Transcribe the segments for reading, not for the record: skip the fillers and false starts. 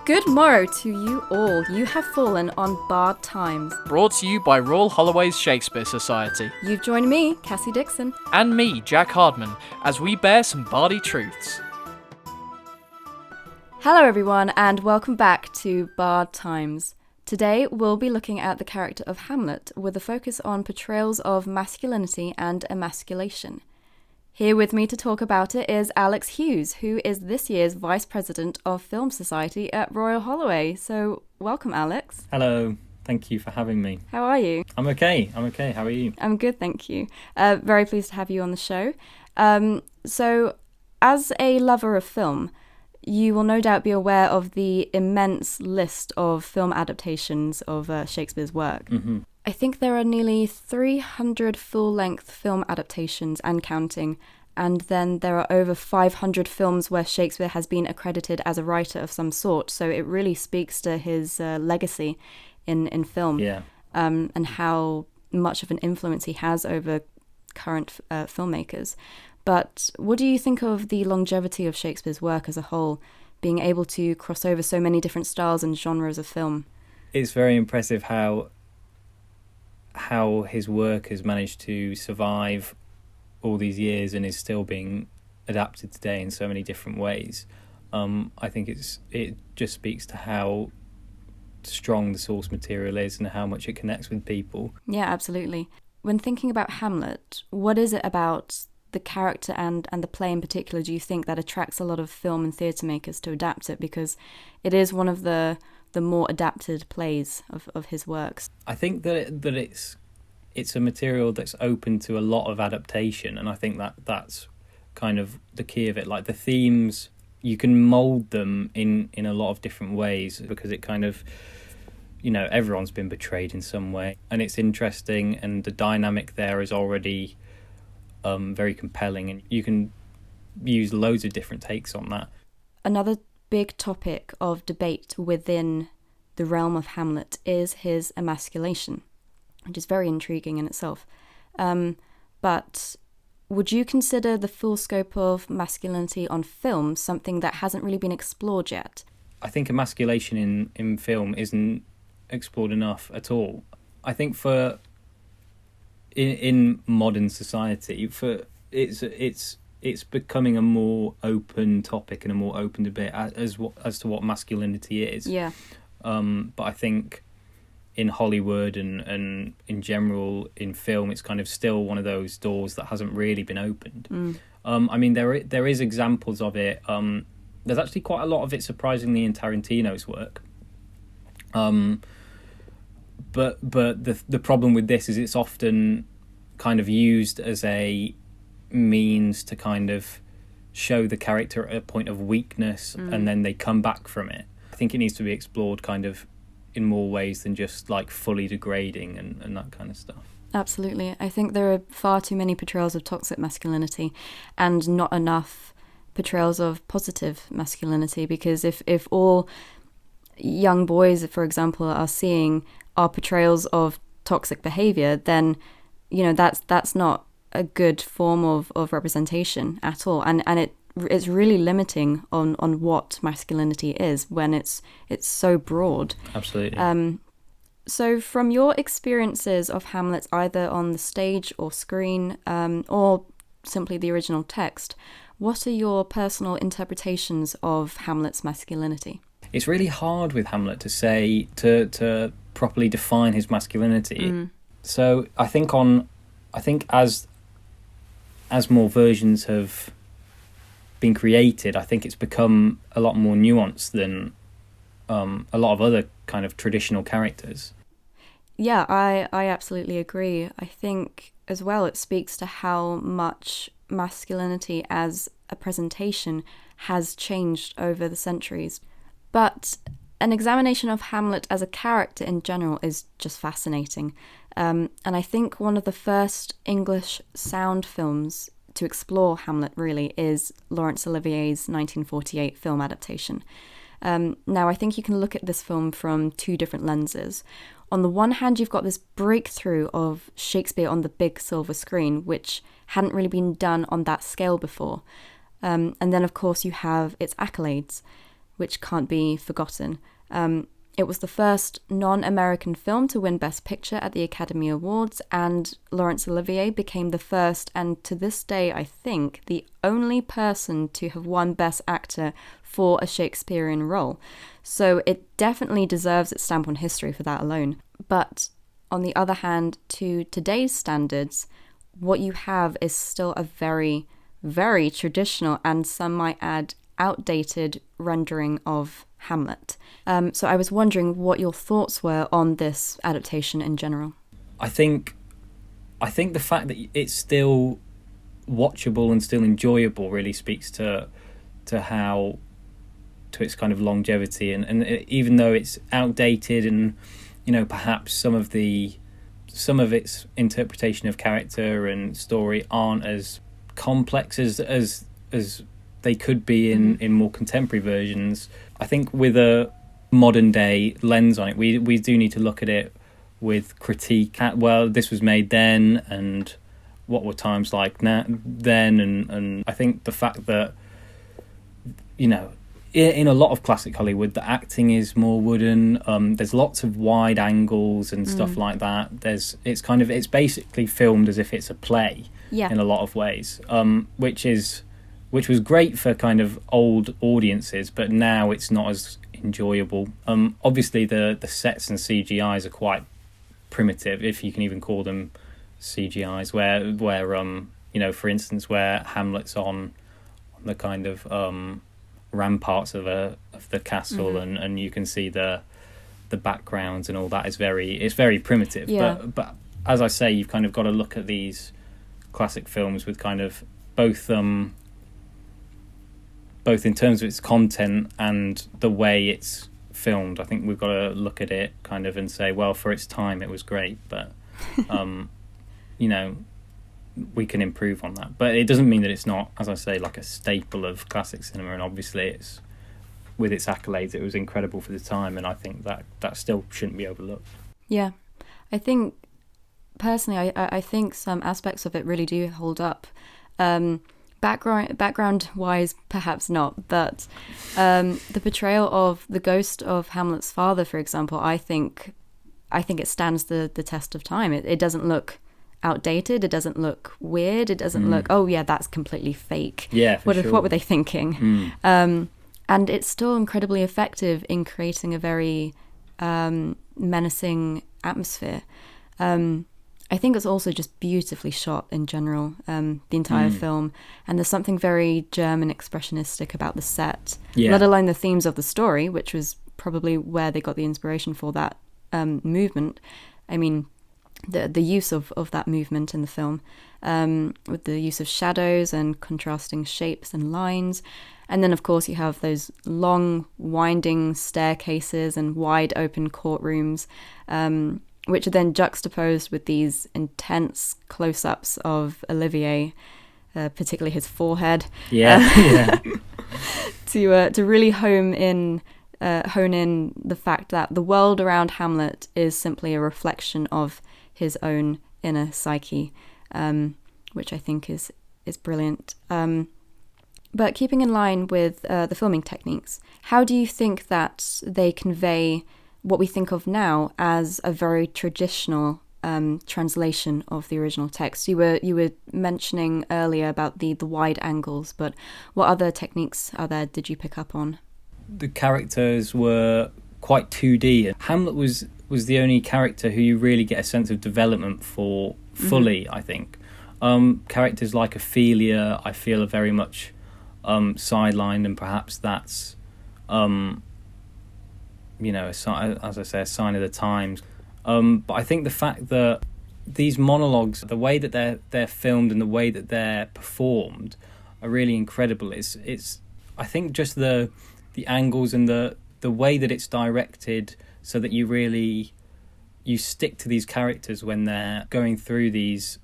Good morrow to you all. You have fallen on Barred Times. Brought to you by RHUL Shakespeare Society. You've joined me, Cassie Dixon. And me, Jack Hardman, as we bear some bardy truths. Hello everyone, and welcome back to Barred Times. Today we'll be looking at the character of Hamlet with a focus on portrayals of masculinity and emasculation. Here with me to talk about it is Alex Hughes, who is this year's Vice President of Film Society at RHUL Holloway. So, welcome, Alex. Hello. Thank you for having me. How are you? I'm okay. How are you? I'm good, thank you. Very pleased to have you on the show. So, as a lover of film, you will no doubt be aware of the immense list of film adaptations of Shakespeare's work. Mm-hmm. I think there are nearly 300 full-length film adaptations and counting, and then there are over 500 films where Shakespeare has been accredited as a writer of some sort, so it really speaks to his legacy in film, and how much of an influence he has over current filmmakers. But what do you think of the longevity of Shakespeare's work as a whole, being able to cross over so many different styles and genres of film? It's very impressive how his work has managed to survive all these years and is still being adapted today in so many different ways. I think it just speaks to how strong the source material is and how much it connects with people. Yeah, absolutely. When thinking about Hamlet, what is it about the character and the play in particular do you think that attracts a lot of film and theatre makers to adapt it? Because it is one of the more adapted plays of his works. I think that it's a material that's open to a lot of adaptation, and I think that's kind of the key of it. Like the themes, you can mould them in a lot of different ways because it kind of, everyone's been betrayed in some way, and it's interesting, and the dynamic there is already very compelling, and you can use loads of different takes on that. Another big topic of debate within the realm of Hamlet is his emasculation, which is very intriguing in itself. But would you consider the full scope of masculinity on film something that hasn't really been explored yet? I think emasculation in film isn't explored enough at all. I think in modern society, it's becoming a more open topic and a more open debate as to what masculinity is. Yeah. But I think in Hollywood and in general in film, it's kind of still one of those doors that hasn't really been opened. I mean, there is examples of it. There's actually quite a lot of it, surprisingly, in Tarantino's work. But the problem with this is it's often kind of used as a means to kind of show the character at a point of weakness, and then they come back from it. I think it needs to be explored kind of in more ways than just like fully degrading and that kind of stuff. Absolutely. I think there are far too many portrayals of toxic masculinity and not enough portrayals of positive masculinity, because if all young boys, for example, are seeing our portrayals of toxic behaviour, then that's not a good form of representation at all, and it's really limiting on what masculinity is when it's so broad. Absolutely. So from your experiences of Hamlet, either on the stage or screen, or simply the original text, what are your personal interpretations of Hamlet's masculinity? It's really hard with Hamlet to say to properly define his masculinity. So I think as more versions have been created, I think it's become a lot more nuanced than a lot of other kind of traditional characters. Yeah, I absolutely agree. I think as well it speaks to how much masculinity as a presentation has changed over the centuries. But an examination of Hamlet as a character in general is just fascinating. And I think one of the first English sound films to explore Hamlet really is Laurence Olivier's 1948 film adaptation. Now, I think you can look at this film from two different lenses. On the one hand, you've got this breakthrough of Shakespeare on the big silver screen, which hadn't really been done on that scale before. And then, of course, you have its accolades. which can't be forgotten. It was the first non-American film to win Best Picture at the Academy Awards, and Laurence Olivier became the first, and to this day, I think, the only person to have won Best Actor for a Shakespearean role. So it definitely deserves its stamp on history for that alone. But on the other hand, to today's standards, what you have is still a very, very traditional, and some might add outdated rendering of Hamlet. So I was wondering what your thoughts were on this adaptation in general. I think the fact that it's still watchable and still enjoyable really speaks to its kind of longevity, and even though it's outdated and, you know, perhaps some of its interpretation of character and story aren't as complex as they could be in more contemporary versions, I think with a modern day lens on it, we do need to look at it with critique. Well, this was made then, and what were times like then, and I think the fact that, you know, in a lot of classic Hollywood, the acting is more wooden. There's lots of wide angles and stuff like that. It's basically filmed as if it's a play in a lot of ways, which was great for kind of old audiences, but now it's not as enjoyable. Obviously, the sets and CGIs are quite primitive, if you can even call them CGIs. Where you know, for instance, where Hamlet's on the kind of ramparts of the castle, and you can see the backgrounds and all that it's very primitive. Yeah. But as I say, you've kind of got to look at these classic films with kind of both in terms of its content and the way it's filmed. I think we've got to look at it kind of and say, well, for its time it was great, but you know, we can improve on that. But it doesn't mean that it's not, as I say, like a staple of classic cinema, and obviously it's, with its accolades, it was incredible for the time, and I think that still shouldn't be overlooked. Yeah, I think personally I think some aspects of it really do hold up. Background wise, perhaps not, but the portrayal of the ghost of Hamlet's father, for example, I think it stands the test of time. It doesn't look outdated, it doesn't look weird, it doesn't look, oh yeah, that's completely fake. Yeah, for sure. What were they thinking? And it's still incredibly effective in creating a very menacing atmosphere. I think it's also just beautifully shot in general, the entire film. And there's something very German expressionistic about the set, let alone the themes of the story, which was probably where they got the inspiration for that movement. I mean, the use of that movement in the film, with the use of shadows and contrasting shapes and lines. And then, of course, you have those long, winding staircases and wide open courtrooms, which are then juxtaposed with these intense close-ups of Olivier, particularly his forehead. Yeah. To really hone in the fact that the world around Hamlet is simply a reflection of his own inner psyche, which I think is brilliant. But keeping in line with the filming techniques, how do you think that they convey what we think of now as a very traditional translation of the original text? You were mentioning earlier about the wide angles, but what other techniques did you pick up on? The characters were quite 2D. Hamlet was the only character who you really get a sense of development for fully, I think. Characters like Ophelia, I feel, are very much sidelined, and perhaps that's you know, as I say, a sign of the times. But I think the fact that these monologues, the way that they're filmed and the way that they're performed, are really incredible. It's I think just the angles and the way that it's directed, so that you stick to these characters when they're going through these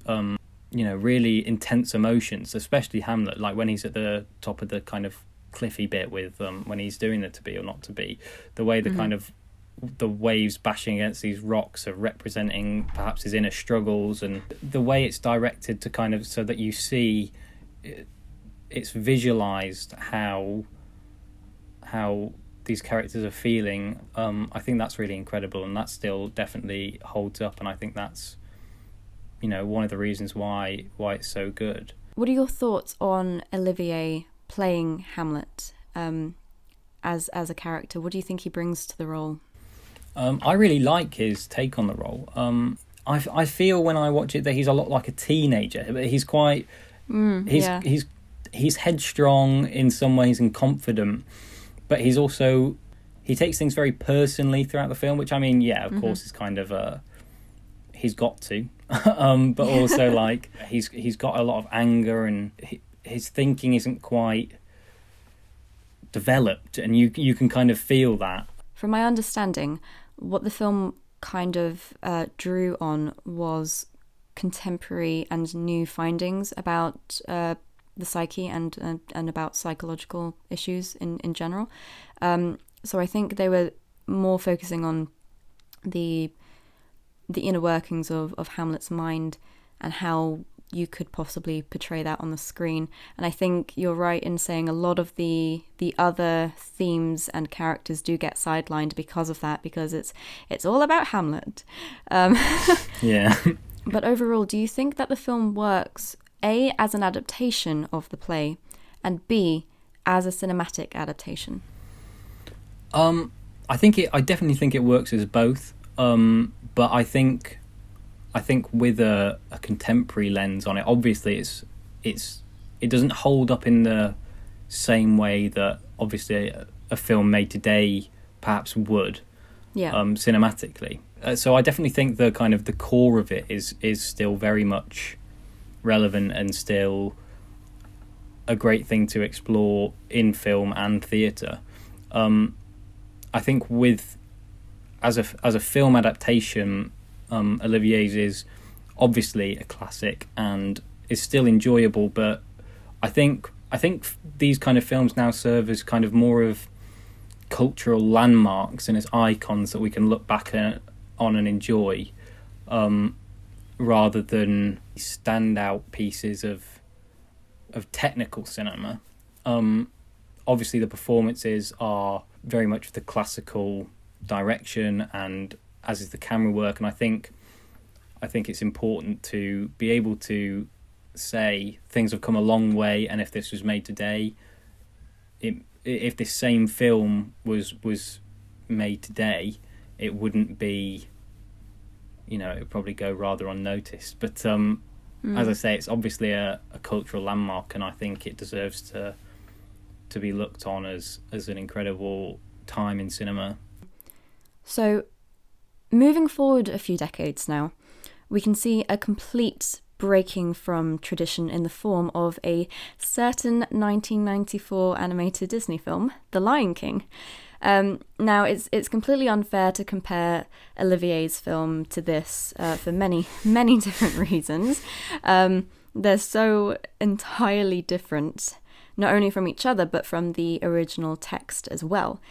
you know, really intense emotions, especially Hamlet, like when he's at the top of the kind of cliffy bit with when he's doing the to be or not to be, the way the kind of the waves bashing against these rocks are representing perhaps his inner struggles, and the way it's directed to kind of, so that you see it's visualized how these characters are feeling, I think that's really incredible, and that still definitely holds up, and I think that's, you know, one of the reasons why it's so good. What are your thoughts on Olivier playing Hamlet as a character? What do you think he brings to the role? I really like his take on the role. I feel when I watch it that he's a lot like a teenager, but he's quite he's headstrong in some ways and confident, but he takes things very personally throughout the film, which, I mean, yeah, of course, is kind of he's got to, but also like he's got a lot of anger, and his thinking isn't quite developed, and you can kind of feel that. From my understanding, what the film kind of drew on was contemporary and new findings about the psyche and about psychological issues in general. So I think they were more focusing on the inner workings of Hamlet's mind and how you could possibly portray that on the screen. And I think you're right in saying a lot of the other themes and characters do get sidelined because of that, because it's all about Hamlet. Yeah. But overall, do you think that the film works, A, as an adaptation of the play, and B, as a cinematic adaptation? I definitely think it works as both. But I think with a contemporary lens on it, obviously it doesn't hold up in the same way that obviously a film made today perhaps would, cinematically. So I definitely think the kind of the core of it is still very much relevant and still a great thing to explore in film and theatre. I think as a film adaptation, Olivier's is obviously a classic and is still enjoyable, but I think these kind of films now serve as kind of more of cultural landmarks and as icons that we can look back on and enjoy, rather than standout pieces of technical cinema. Obviously the performances are very much the classical direction, and as is the camera work, and I think it's important to be able to say things have come a long way, and if this was made today, if this same film was made today, it wouldn't be, you know, it would probably go rather unnoticed. But as I say, it's obviously a cultural landmark, and I think it deserves to be looked on as an incredible time in cinema. So, moving forward a few decades now, we can see a complete breaking from tradition in the form of a certain 1994 animated Disney film, The Lion King. Now, it's completely unfair to compare Olivier's film to this for many, many different reasons. They're so entirely different, not only from each other, but from the original text as well.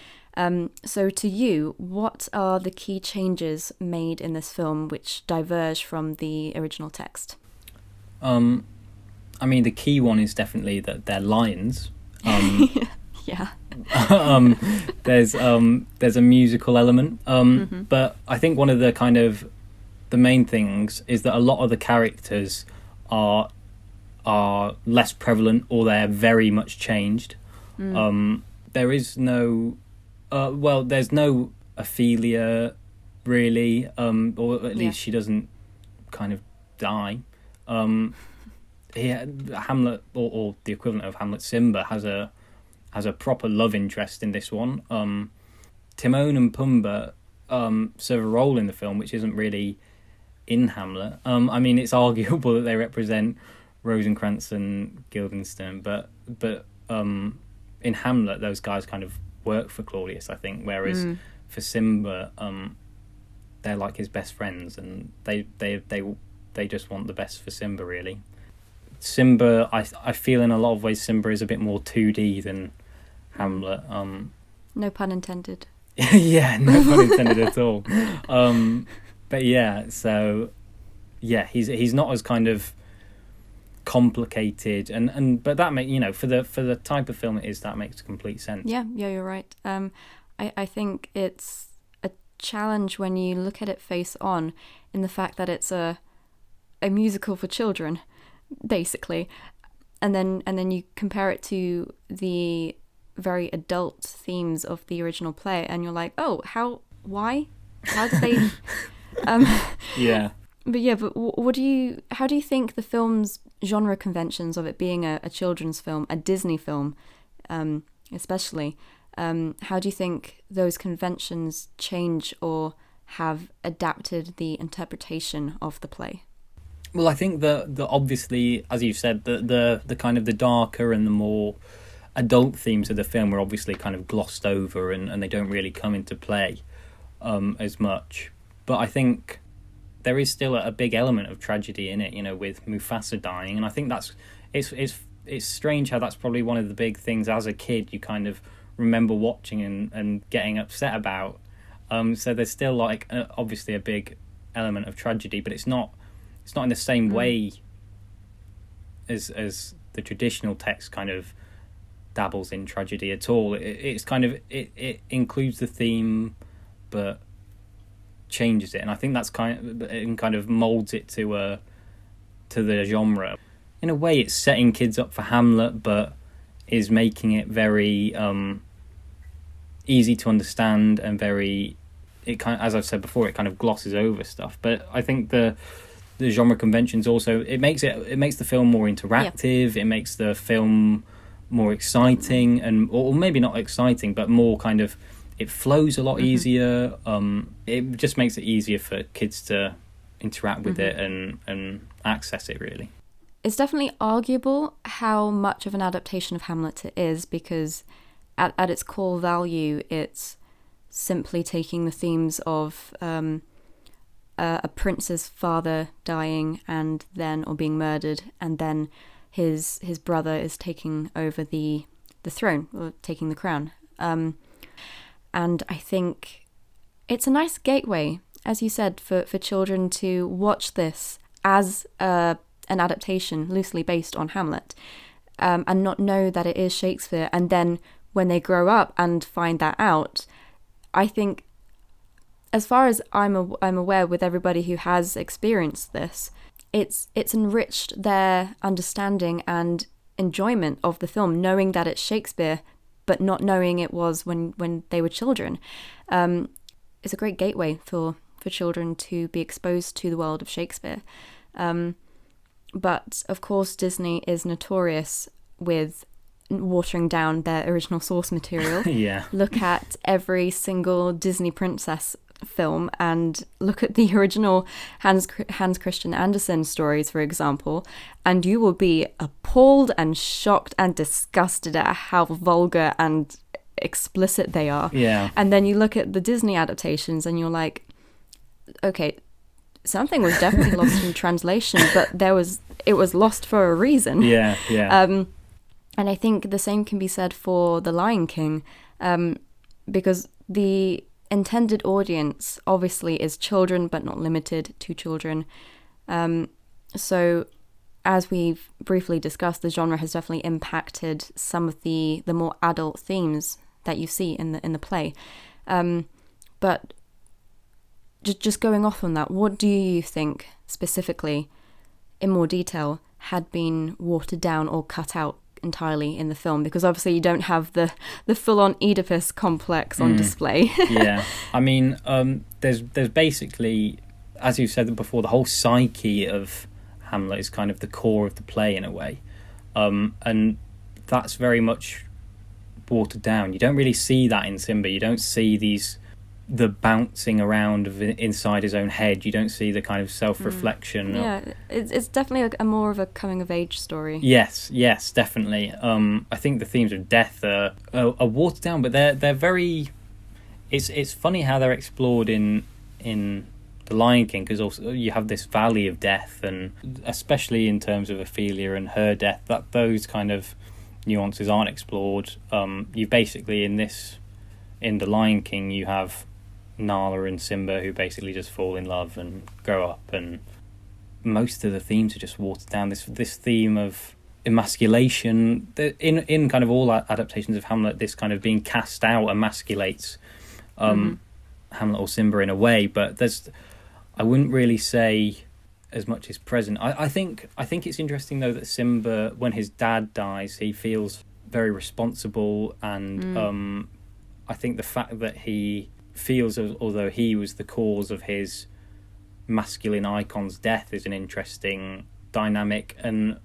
So to you, what are the key changes made in this film which diverge from the original text? I mean, the key one is definitely that they're lions. Yeah. There's a musical element, but I think one of the kind of the main things is that a lot of the characters are less prevalent, or they're very much changed. There is no there's no Ophelia really, or at least she doesn't kind of die. Hamlet, or the equivalent of Hamlet, Simba, has a proper love interest in this one. Timon and Pumbaa serve a role in the film which isn't really in Hamlet. I mean, it's arguable that they represent Rosencrantz and Guildenstern, but in Hamlet those guys kind of work for Claudius, I think, whereas for Simba, they're like his best friends, and they just want the best for Simba, really. Simba, I feel in a lot of ways Simba is a bit more 2D than Hamlet. No pun intended. Yeah, no pun intended at all. But yeah, so yeah, he's not as kind of complicated, and but that make, you know, for the type of film it is, that makes complete sense. Yeah, you're right. I think it's a challenge when you look at it face on, in the fact that it's a musical for children, basically, and then you compare it to the very adult themes of the original play, and you're like, oh, why, how did they, Yeah. But how do you think the film's genre conventions of it being a children's film, a Disney film, especially, how do you think those conventions change or have adapted the interpretation of the play? Well, I think the obviously, as you've said, the kind of the darker and the more adult themes of the film are obviously kind of glossed over, and they don't really come into play as much. But I think there is still a big element of tragedy in it, you know, with Mufasa dying, and I think it's strange how that's probably one of the big things as a kid you kind of remember watching and getting upset about. So there's still like obviously a big element of tragedy, but it's not in the same way as the traditional text kind of dabbles in tragedy at all. It's kind of it includes the theme, but changes it, and I think that's kind of molds it to the genre. In a way, it's setting kids up for Hamlet, but is making it very easy to understand and very. It kind of, as I've said before, it kind of glosses over stuff. But I think the genre conventions also it makes the film more interactive. It makes the film more exciting, or maybe not exciting, but more kind of. It flows a lot easier. It just makes it easier for kids to interact with it and access it, really. It's definitely arguable how much of an adaptation of Hamlet it is, because at its core value, it's simply taking the themes of a prince's father dying or being murdered, and then his brother is taking over the throne, or taking the crown. And I think it's a nice gateway, as you said, for children to watch this as an adaptation loosely based on Hamlet, and not know that it is Shakespeare. And then when they grow up and find that out, I think, as far as I'm aware, with everybody who has experienced this, it's enriched their understanding and enjoyment of the film, knowing that it's Shakespeare, but not knowing it was when they were children. It's a great gateway for children to be exposed to the world of Shakespeare. But of course, Disney is notorious with watering down their original source material. Yeah. Look at every single Disney princess film and look at the original Hans Christian Andersen stories, for example, and you will be appalled and shocked and disgusted at how vulgar and explicit they are. Yeah. And then you look at the Disney adaptations and you're like, okay, something was definitely lost in translation, but it was lost for a reason. Yeah. And I think the same can be said for The Lion King, because the intended audience obviously is children, but not limited to children. So as we've briefly discussed, the genre has definitely impacted some of the more adult themes that you see in the play. But just going off on that, what do you think specifically, in more detail, had been watered down or cut out entirely in the film? Because obviously you don't have the full-on Oedipus complex on display. Yeah, I mean, there's basically, as you said before, the whole psyche of Hamlet is kind of the core of the play in a way, and that's very much watered down. You don't really see that in Simba. You don't see the bouncing around of inside his own head. You don't see the kind of self-reflection. Yeah, it's definitely a more of a coming-of-age story. Yes, definitely. I think the themes of death are watered down, but they're very. It's funny how they're explored in The Lion King, because also you have this valley of death, and especially in terms of Ophelia and her death, that those kind of nuances aren't explored. You basically in The Lion King you have Nala and Simba who basically just fall in love and grow up, and most of the themes are just watered down. This theme of emasculation. In kind of all adaptations of Hamlet, this kind of being cast out emasculates Hamlet or Simba in a way, but I wouldn't really say as much is present. I think it's interesting though that Simba, when his dad dies, he feels very responsible, and I think the fact that he feels as although he was the cause of his masculine icon's death is an interesting dynamic, and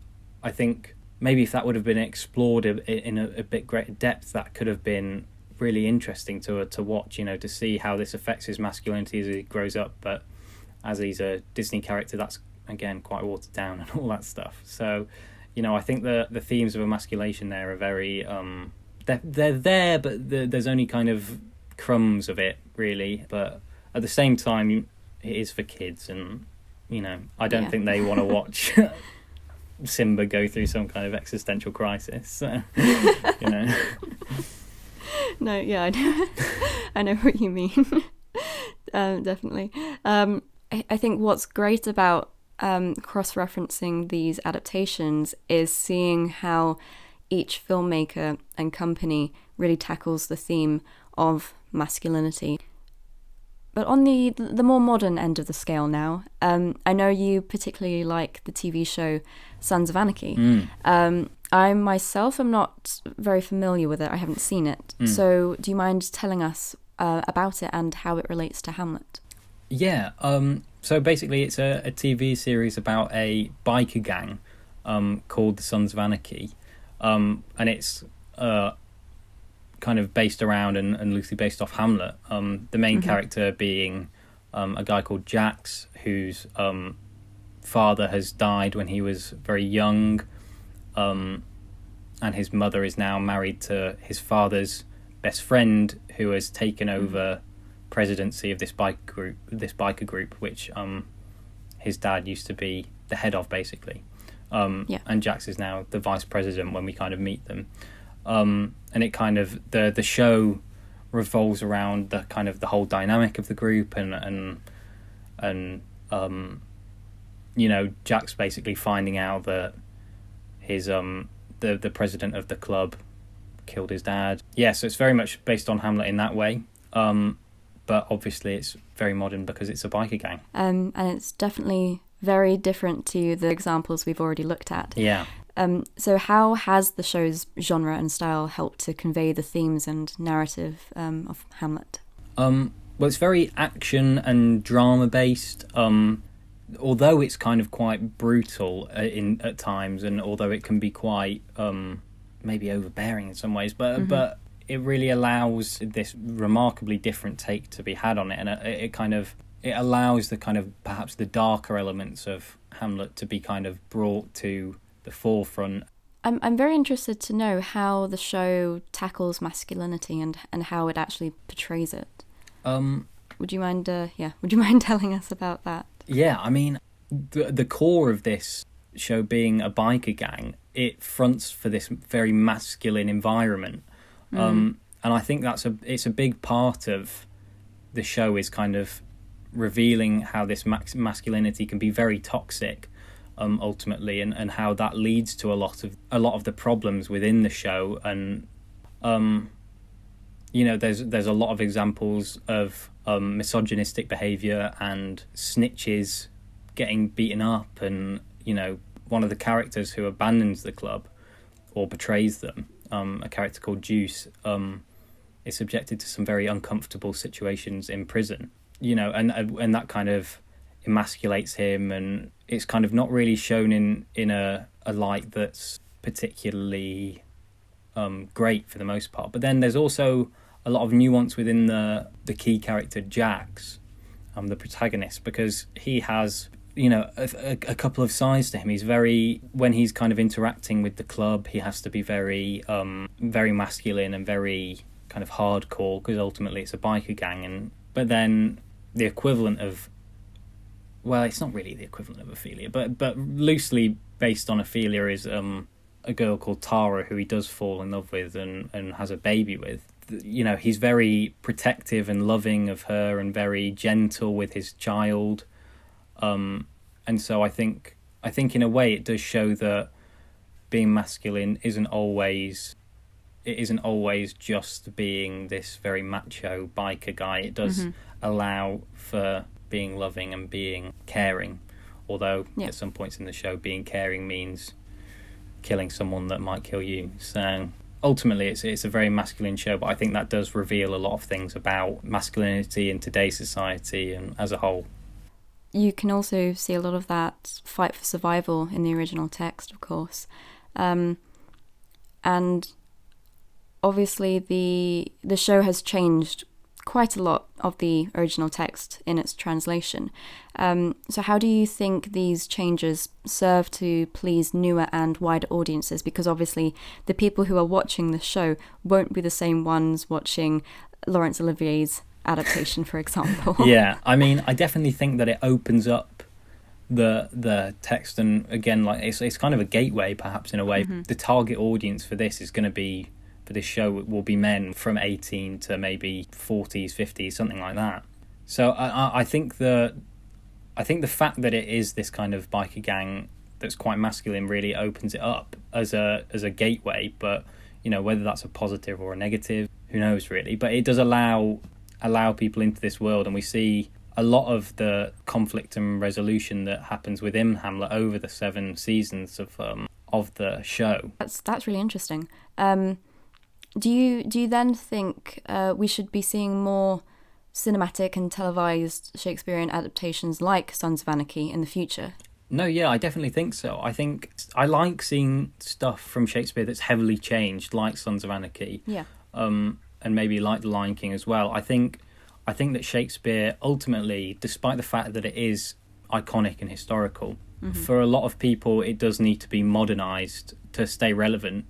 I think maybe if that would have been explored in a bit greater depth, that could have been really interesting to watch, to see how this affects his masculinity as he grows up. But as he's a Disney character, that's again quite watered down and all that stuff. So, I think the themes of emasculation there are very they're there, but there's only kind of crumbs of it really. But at the same time, it is for kids, and I don't think they want to watch Simba go through some kind of existential crisis. So, No, yeah, I know what you mean. Definitely. I think what's great about cross-referencing these adaptations is seeing how each filmmaker and company really tackles the theme of masculinity. But on the more modern end of the scale now, I know you particularly like the TV show Sons of Anarchy. I myself am not very familiar with it. I haven't seen it. So do you mind telling us about it and how it relates to Hamlet? Yeah. So basically it's a TV series about a biker gang called the Sons of Anarchy. And it's kind of based around and loosely based off Hamlet. The main character being a guy called Jax, whose father has died when he was very young, and his mother is now married to his father's best friend, who has taken over presidency of this biker group, which his dad used to be the head of, basically. And Jax is now the vice president when we kind of meet them. And it kind of the show revolves around the kind of the whole dynamic of the group, and Jack's basically finding out that his the president of the club killed his dad. Yeah, so it's very much based on Hamlet in that way. But obviously it's very modern because it's a biker gang. And it's definitely very different to the examples we've already looked at. Yeah. So how has the show's genre and style helped to convey the themes and narrative of Hamlet? Well, it's very action and drama based. Although it's kind of quite brutal at times, and although it can be quite maybe overbearing in some ways, but it really allows this remarkably different take to be had on it, and it allows the kind of perhaps the darker elements of Hamlet to be kind of brought to the forefront. I'm very interested to know how the show tackles masculinity and how it actually portrays it. Would you mind telling us about that? Yeah, I mean, the core of this show being a biker gang, it fronts for this very masculine environment. And I think it's a big part of the show, is kind of revealing how this masculinity can be very toxic, ultimately, and how that leads to a lot of the problems within the show. And there's a lot of examples of misogynistic behaviour and snitches getting beaten up, and one of the characters who abandons the club or betrays them, a character called Juice, is subjected to some very uncomfortable situations in prison, and that kind of emasculates him, and it's kind of not really shown in a light that's particularly great for the most part. But then there's also a lot of nuance within the key character Jax, the protagonist, because he has a couple of sides to him. He's when he's kind of interacting with the club, he has to be very very masculine and very kind of hardcore, because ultimately it's a biker gang. But then the equivalent of, well, it's not really the equivalent of Ophelia, but loosely based on Ophelia is a girl called Tara, who he does fall in love with and has a baby with. He's very protective and loving of her, and very gentle with his child. And so I think in a way it does show that being masculine isn't always just being this very macho biker guy. It does allow for being loving and being caring, although at some points in the show being caring means killing someone that might kill you. So ultimately it's a very masculine show, but I think that does reveal a lot of things about masculinity in today's society and as a whole. You can also see a lot of that fight for survival in the original text, of course. And obviously the show has changed quite a lot of the original text in its translation. So how do you think these changes serve to please newer and wider audiences? Because obviously the people who are watching the show won't be the same ones watching Laurence Olivier's adaptation, for example. Yeah, I mean, I definitely think that it opens up the text, and again, like it's kind of a gateway, perhaps, in a way. The target audience for this is going to be, for this show, will be men from 18 to maybe 40s, 50s, something like that. So I think the fact that it is this kind of biker gang that's quite masculine really opens it up as a gateway. But whether that's a positive or a negative, who knows really. But it does allow people into this world, and we see a lot of the conflict and resolution that happens within Hamlet over the 7 seasons of the show. That's really interesting. Do you then think we should be seeing more cinematic and televised Shakespearean adaptations like Sons of Anarchy in the future? No, yeah, I definitely think so. I think I like seeing stuff from Shakespeare that's heavily changed, like Sons of Anarchy. Yeah. And maybe like The Lion King as well. I think that Shakespeare ultimately, despite the fact that it is iconic and historical, for a lot of people it does need to be modernised to stay relevant.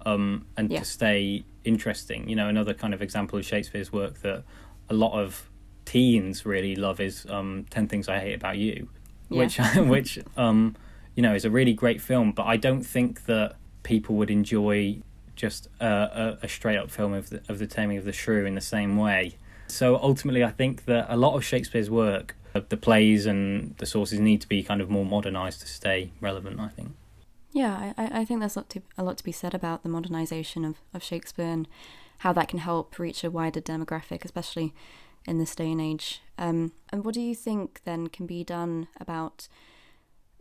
And to stay interesting. Another kind of example of Shakespeare's work that a lot of teens really love is 10 Things I Hate About You, which is a really great film, but I don't think that people would enjoy just a straight up film of the Taming of the Shrew in the same way. So ultimately I think that a lot of Shakespeare's work, the plays and the sources, need to be kind of more modernised to stay relevant, I think. Yeah, I think there's a lot to be said about the modernisation of Shakespeare and how that can help reach a wider demographic, especially in this day and age. And what do you think then can be done about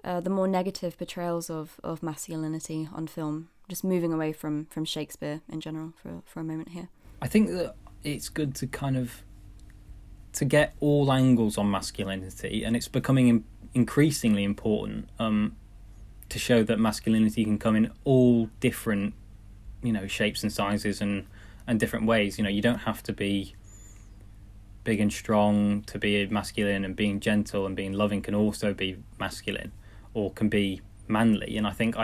the more negative portrayals of masculinity on film, just moving away from Shakespeare in general for a moment here? I think that it's good to get all angles on masculinity, and it's becoming increasingly important to show that masculinity can come in all different, shapes and sizes and different ways. You don't have to be big and strong to be masculine, and being gentle and being loving can also be masculine or can be manly. And I think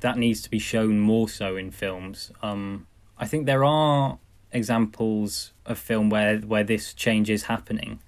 that needs to be shown more so in films. I think there are examples of film where this change is happening,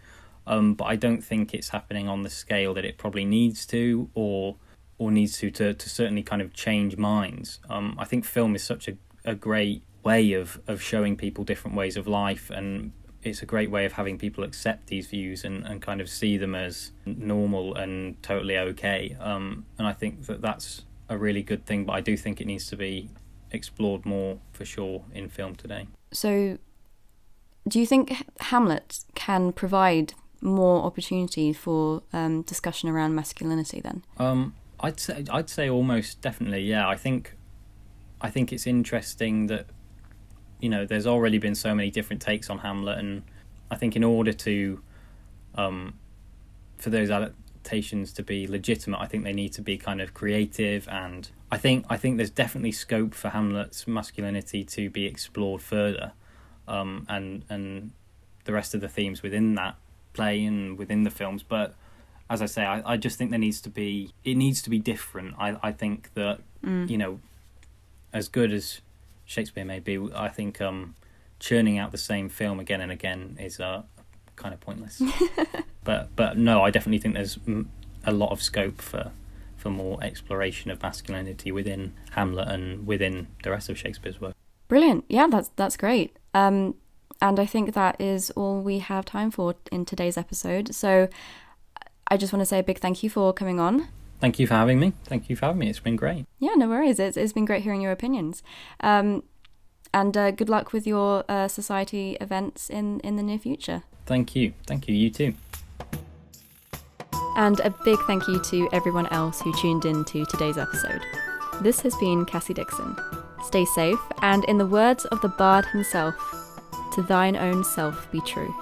but I don't think it's happening on the scale that it probably needs to, or needs to certainly kind of change minds. I think film is such a great way of showing people different ways of life, and it's a great way of having people accept these views and kind of see them as normal and totally okay. And I think that's a really good thing, but I do think it needs to be explored more for sure in film today. So do you think Hamlet can provide more opportunity for discussion around masculinity then? I'd say almost definitely, yeah. I think it's interesting that there's already been so many different takes on Hamlet, and I think in order to for those adaptations to be legitimate, I think they need to be kind of creative, and I think there's definitely scope for Hamlet's masculinity to be explored further, and the rest of the themes within that play and within the films. But as I say, I just think it needs to be different. I think that, as good as Shakespeare may be, I think churning out the same film again and again is kind of pointless. but no, I definitely think there's a lot of scope for more exploration of masculinity within Hamlet and within the rest of Shakespeare's work. Brilliant. Yeah, that's great. And I think that is all we have time for in today's episode. So I just want to say a big thank you for coming on. Thank you for having me. It's been great. Yeah, no worries. It's been great hearing your opinions. And good luck with your society events in the near future. Thank you. You too. And a big thank you to everyone else who tuned in to today's episode. This has been Cassie Dixon. Stay safe, and in the words of the bard himself, to thine own self be true.